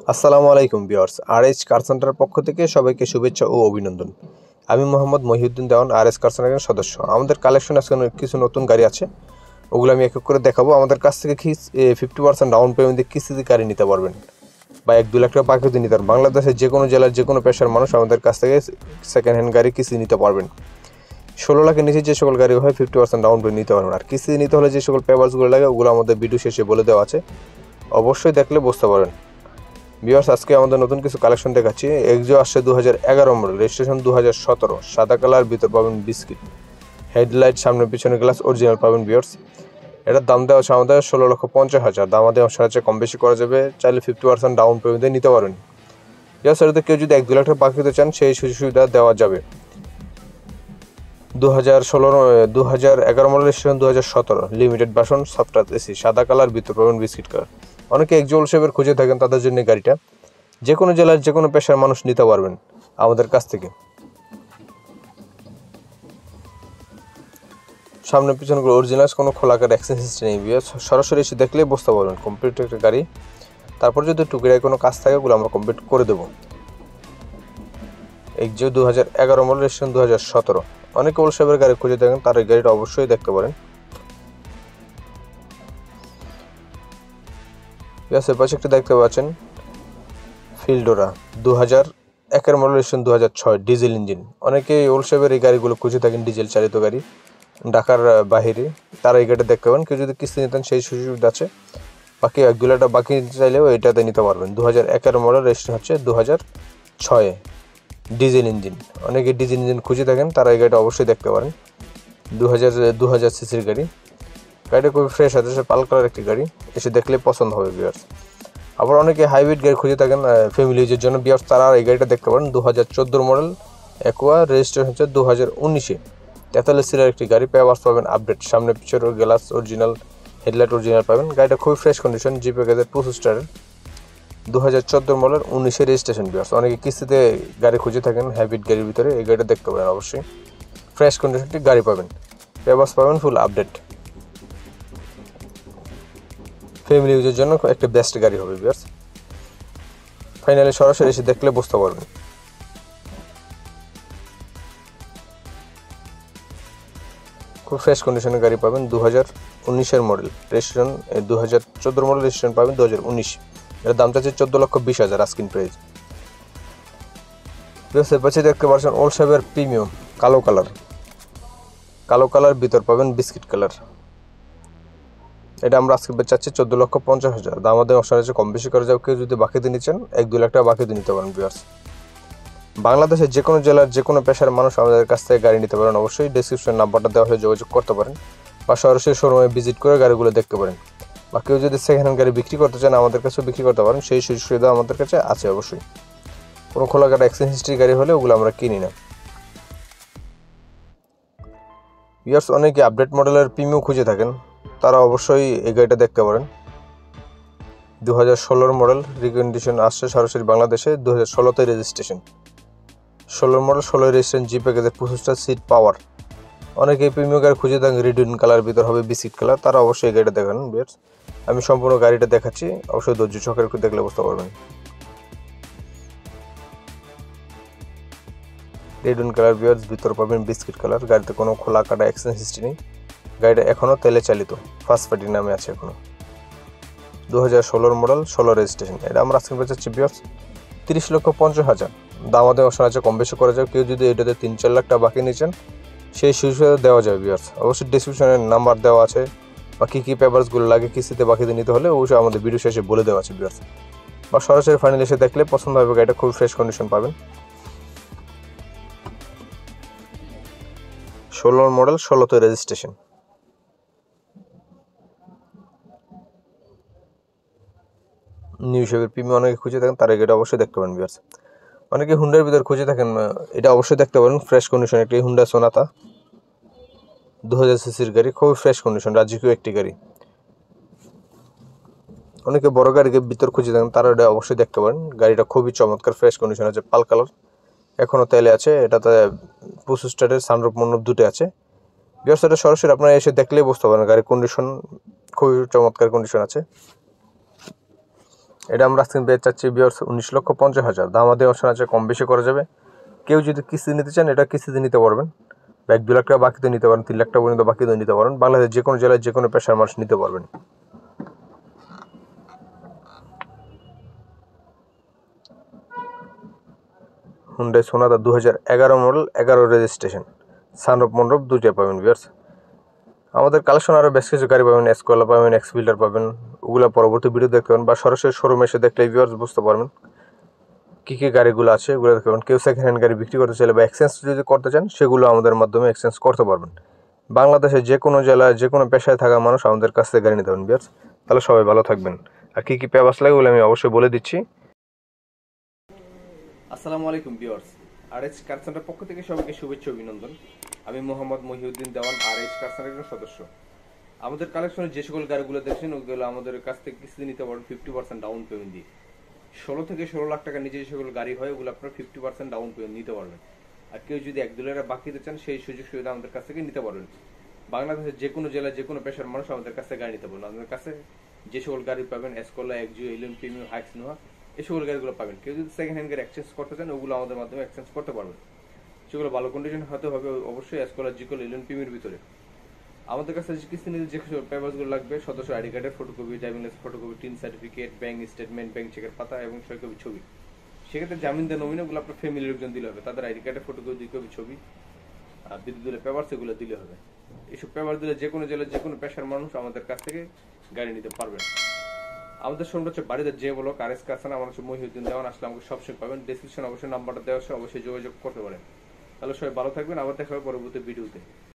আসসালামু আলাইকুম viewers, RS কার সেন্টারের পক্ষ থেকে সবাইকে শুভেচ্ছা ও অভিনন্দন। আমি মোহাম্মদ মহিউদ্দিন দেওয়ান, আরএস কার সেন্টারের সদস্য। আমাদের কালেকশন আজকে কিছু নতুন গাড়ি আছে, ওগুলো আমি এক এক করে দেখাবো। আমাদের কাছ থেকে 50% ডাউন পেমেন্টে কিস্তিতে গাড়ি নিতে পারবেন বা 1-2 লাখ টাকা বাকিতে নিতে পারবেন। বাংলাদেশের যে কোনো জেলার যে কোনো পেশার মানুষ আমাদের কাছ থেকে সেকেন্ড হ্যান্ড গাড়ি কিস্তি নিতে পারবেন। 16 লাখের নিচে যে সকল গাড়ি হয় 50% ডাউন পেমেন্ট নিতে পারবেন। আর কিস্তি নিতে হলে যে সকল পেপারসগুলো লাগে ওগুলো আমাদের ভিডিও শেষে বলে দেওয়া আছে, অবশ্যই দেখলে বুঝতে পারবেন। ভিউয়ার্স, আজকে আমাদের নতুন কিছু কালেকশন দেখাচ্ছি। এক্সো আসছে 2011 মডেল, রেজিস্ট্রেশন 2017, সাদা কালার, ভিতর পাবেন বিস্কিট, হেডলাইট, সামনে পিছনে গ্লাস অরিজিনাল পাবেন। ভিউয়ার্স, এটার দাম দেওয়া হচ্ছে আমাদের 16,50,000। দাম আমাদের সাহায্যে কম বেশি করা যাবে, চাইলে 50% ডাউন পেমেন্টে নিতে পারবেন। ভিউয়ার্স, এটাতে কেউ যদি 1-2 লাখ টাকা বাকি দিতে চান সেই সুযোগ সুবিধা দেওয়া যাবে। 2011 model, registration 2017, limited version, soft touch AC, সাদা কালার, ভিতর পাবেন বিস্কিট কালার। অনেকে এক্সোল শেপের খুঁজে থাকেন, তাদের জন্য গাড়িটা। যে কোনো জেলার যে কোনো পেশার মানুষ নিতে পারবেন আমাদের কাছ থেকে। সামনে পিছনগুলো অরিজিনাল, কোনো খোলাকার এক্সচেঞ্জ হিস্ট্রি নেই। সরাসরি এসে দেখলেই বুঝতে পারবেন কমপ্লিট একটা গাড়ি। তারপর যদি টুকিরায় কোনো কাজ থাকে ওগুলো আমরা কমপ্লিট করে দেবো। Axio 2011 model, registration 2017। অনেকে ওল শেপের গাড়ি খুঁজে থাকেন, তার এই গাড়িটা অবশ্যই দেখতে পারেন। এর পাশে একটা দেখতে পাচ্ছেন ফিল্ডোরা 2001 মডেল, রেজিস্ট্রেশন 2006, ডিজেল ইঞ্জিন। অনেকে ওল শেপের এই গাড়িগুলো খুঁজে থাকেন, ডিজেল চালিত গাড়ি ঢাকার বাহিরে, তারা এই গাড়িটা দেখতে পারেন। কেউ যদি কিস্তি নিতেন সেই সুযোগ আছে, বাকি 1-2 লাখ টাকা বাকি চাইলেও এটাতে নিতে পারবেন। 2001 মডেল, রেজিস্ট্রেশন হচ্ছে 2006, ডিজেল ইঞ্জিন। অনেকে ডিজেল ইঞ্জিন খুঁজে থাকেন, তারা এই গাড়িটা অবশ্যই দেখতে পারেন। 2000 সিসির গাড়ি। গাড়িটা খুবই ফ্রেশ আছে, সে পাল কালার একটি গাড়ি, এসে দেখলে পছন্দ হবে ভিউয়ার্স। আবার অনেকে হাইব্রিড গাড়ি খুঁজে থাকেন ফ্যামিলি ইউজের জন্য, ভিউয়ার্স, তারা এই গাড়িটা দেখতে পারেন। 2014 মডেল, অ্যাকোয়া, রেজিস্ট্রেশন হচ্ছে 2019-এ, 43 সিটার একটি গাড়ি। পেপারস পাবেন আপডেট, সামনে পিছনে গ্লাস অরিজিনাল, হেডলাইট অরিজিনাল পাবেন। গাড়িটা খুবই ফ্রেশ কন্ডিশন, জিপে গ্যাজের 25 স্টারের, 2014 মডেল, 19-এ রেজিস্ট্রেশন। ভিউয়ার্স, অনেকে কিস্তিতে গাড়ি খুঁজে থাকেন হাইব্রিড গাড়ির ভিতরে, এই গাড়িটা দেখতে পারেন অবশ্যই। ফ্রেশ কন্ডিশনটি গাড়ি পাবেন, পেপারস পাবেন ফুল আপডেট। ফ্যামিলি ইউজের জন্য একটা বেস্ট গাড়ি হবে ভিউয়ার্স। ফাইনালি সরাসরি এসে দেখলে বুঝতে পারবেন। খুব ফ্রেশ কন্ডিশনের গাড়ি পাবেন। 2019-এর মডেল, রেজিস্ট্রেশন 2014 মডেল, রেজিস্ট্রেশন পাবেন 2019। এর দাম চাচ্ছে 14,20,000 আস্কিং প্রাইস। এর পাশে দেখতে পাচ্ছেন ওল শেপের প্রিমিয়াম কালো কালার, ভিতর পাবেন বিস্কিট কালার। এটা আমরা আজকে চাচ্ছি 14,50,000। দাম আমাদের অপশন আছে, কম বেশি করা যাবে। কেউ যদি বাকিতে নিচ্ছেন 1-2 লাখ টাকা বাকিতে নিতে পারেন ভিউয়ার্স। বাংলাদেশের যে কোনো জেলার যে কোনো পেশার মানুষ আমাদের কাছ থেকে গাড়ি নিতে পারেন। অবশ্যই ডেসক্রিপশন নাম্বারটা দেওয়া হলে যোগাযোগ করতে পারেন, বা সরাসরি শোরুমে ভিজিট করে গাড়িগুলো দেখতে পারেন। বা কেউ যদি সেকেন্ড হ্যান্ড গাড়ি বিক্রি করতে চান আমাদের কাছেও বিক্রি করতে পারেন, সেই সুযোগ সুবিধা আমাদের কাছে আছে অবশ্যই। কোনো খোলাকাটা এক্সচেঞ্জ হিস্ট্রি গাড়ি হলে ওগুলো আমরা কিনি না। ভিউয়ার্স, অনেকে আপডেট মডেলের প্রিমিয়াম খুঁজে থাকেন, তারা অবশ্যই এই গাড়িটা দেখতে পারেন। 2016 মডেল, রিকন্ডিশন আসছে সরাসরি বাংলাদেশে, 2016-তে রেজিস্ট্রেশন। 16 মডেল, 16 রেজিস্ট্রেশন, জি প্যাকেজের 25টা সিট পাওয়ার। অনেকে প্রিমিয়াম গাড়ি খুঁজে থাকেন, রেডিন কালার, ভিতর হবে বিস্কিট কালার, তারা অবশ্যই এই গাড়িটা দেখান ভিউয়ার্স। আমি সম্পূর্ণ গাড়িটা দেখাচ্ছি, অবশ্যই ধৈর্য সহকারে একটু দেখলে বুঝতে পারবেন। রেডিন কালার ভিউয়ার্স, ভিতর পাবেন বিস্কিট কালার। গাড়িতে কোনো খোলা কাটা এক্সচেঞ্জ হিস্ট্রি নেই। গাড়িটা এখনও তেলে চালিত, ফার্স্ট পার্টির নামে আছে এখনও। 2016 মডেল, 16 রেজিস্ট্রেশন। এটা আমরা আজকে বেচাচ্ছি ভিউয়ার্স 30,50,000। দাম আমাদের অপশন আছে, কম বেশি করা যাবে। কেউ যদি এটাতে 3-4 লাখ টাকা বাকি নিচ্ছেন সেই সুযোগ দেওয়া যাবে ভিউয়ার্স। অবশ্যই ডিসক্রিপশনে নাম্বার দেওয়া আছে, বা কী কী পেপারসগুলো লাগে কিস্তিতে বাকিতে নিতে হলে অবশ্যই আমাদের ভিডিও শেষে বলে দেওয়া আছে ভিউয়ার্স। বা সরাসরি ফাইনাল এসে দেখলে পছন্দ হবে। গাড়িটা খুব ফ্রেশ কন্ডিশন পাবেন। 16 মডেল, 16তে রেজিস্ট্রেশন। নিউ শেপের প্রিমিয়াম অনেকে খুঁজে থাকেন, তারা এটা অবশ্যই দেখতে পারেন ভিউয়ার্স। অনেকে হুন্ডার ভিতরে খুঁজে থাকেন, এটা অবশ্যই দেখতে পারেন। ফ্রেশ কন্ডিশন একটি হুন্ডা সোনাতা, 2000 সিসির গাড়ি, খুবই ফ্রেশ কন্ডিশন, রাজকীয় একটি গাড়ি। অনেকে বড় গাড়িকে ভিতর খুঁজে থাকেন, তারা এটা অবশ্যই দেখতে পারেন। গাড়িটা খুবই চমৎকার, ফ্রেশ কন্ডিশন আছে, পাল কালার, এখনও তেলে আছে। এটাতে 25 স্টারের সানরুফ মন্ডপ দুটো আছে ভিউয়ার্স। এটা সরাসরি আপনারা এসে দেখলেই বুঝতে পারেন গাড়ির কন্ডিশন খুবই চমৎকার কন্ডিশন আছে। এটা আমরা আজকে বেচ চাচ্ছি ভিউয়ার্স 19,50,000। দামাদি অপশন আছে, কম বেশি করা যাবে। কেউ যদি কিস্তি নিতে চান এটা কিস্তিতে নিতে পারবেন, 1-2 লাখ টাকা বাকিতে নিতে পারেন, 3 লাখ টাকা পর্যন্ত বাকিতে নিতে পারেন। বাংলাদেশ যে কোনো জেলায় যে কোনো পেশার মানুষ নিতে পারবেন। হুন্ডাই সোনাদা 2011 মডেল, 11 রেজিস্ট্রেশন, সানরূপ মণ্ডপ দুইটাই পাবেন ভিউয়ার্স। আমাদের কালেকশন আরও বেশ কিছু গাড়ি পাবেন, এসকোলা পাবেন, এক্সফিল্ডার পাবেন। ওগুলো পরবর্তী ভিডিও দেখতে পাবেন বা সরাসরি শোরুমে এসে দেখলে ভিউয়ার্স বুঝতে পারবেন কী কী গাড়িগুলো আছে, এগুলো দেখতে পাবেন। কেউ সেকেন্ড হ্যান্ড গাড়ি বিক্রি করতে চাইলে বা এক্সচেঞ্জ যদি করতে চান, সেগুলো আমাদের মাধ্যমে এক্সচেঞ্জ করতে পারবেন। বাংলাদেশের যে কোনো জেলায় যে কোনো পেশায় থাকা মানুষ আমাদের কাছ থেকে গাড়ি নিতে পারেন ভিউয়ার্স। তাহলে সবাই ভালো থাকবেন। আর কী কী পেপারস লাগে ওগুলো আমি অবশ্যই বলে দিচ্ছি। আসসালামু আলাইকুম ভিউয়ার্স, আরএইচ কার সেন্টার পক্ষ থেকে সবাইকে শুভেচ্ছা অভিনন্দন। আমি মোহাম্মদ মহিউদ্দিন দেওয়ান, আরএইচ কার সেন্টারের একজন সদস্য। আমাদের কালেকশনে যে সকল গাড়িগুলো দেখছেন ওগুলো আমাদের কাছ থেকে কিস্তি নিতে পারেন 50% ডাউন পেমেন্ট দিয়ে। 16 থেকে 16 লাখ টাকা নিচে যে সকল গাড়ি হয় ওগুলো আপনার 50% ডাউন পেমেন্ট নিতে পারবেন। আর কেউ যদি 1-2 লাখ বাকি দিতে চান সেই সুযোগ সুবিধা আমাদের কাছ থেকে নিতে পারবেন। বাংলাদেশের যে কোনো জেলায় যে কোনো পেশার মানুষ আমাদের কাছে গাড়ি নিতে পারবেন। আমাদের কাছে যে সকল গাড়ি পাবেন, এসকোলা, এক্সিও, এলিয়ন, প্রিমিয়াম, হাইক্স, নোহা, এই সকল গাড়িগুলো পাবেন। কেউ যদি সেকেন্ড হ্যান্ড গাড়ি এক্সচেঞ্জ করতে চান ওগুলো আমাদের মাধ্যমে এক্সচেঞ্জ করতে পারবেন। সেগুলো ভালো কন্ডিশন হতে হবে অবশ্যই, এসকোলা, জিকোল, এলিয়ন, প্রিমিয়ার ভিতরে। আমাদের কাছে কিস্তি নিতে যে পেপারসগুলো লাগবে, সদস্য আইডি কার্ডের photocopy, driving licence photocopy, tin certificate, bank statement, bank চেকের পাতা এবং 6 কপি ছবি। সেক্ষেত্রে জামিন দেওয়া নমিনাগুলো আপনার ফ্যামিলির লোকজন দিলে হবে। তাদের আইডি কার্ডের ফটোকপি, 2 কপি ছবি, আর বিদ্যুৎ পেপার সেগুলো দিলে হবে। এইসব পেপার দিলে যে কোনো জেলার যে কোনো পেশার মানুষ আমাদের কাছ থেকে গাড়ি নিতে পারবেন। আমাদের শোরুম হচ্ছে বাড়িতে যে ব্লক, আরএস কারখানা। আমার হচ্ছে মহিউদ্দিন দেওয়ান। আসলে আমাকে সবসময় পাবেন। ডেসক্রিপশন অবশ্যই নাম্বারটা দেওয়া আছে, অবশ্যই যোগাযোগ করতে পারেন। তাহলে সবাই ভালো থাকবেন। আবার দেখা হবে পরবর্তী ভিডিওতে।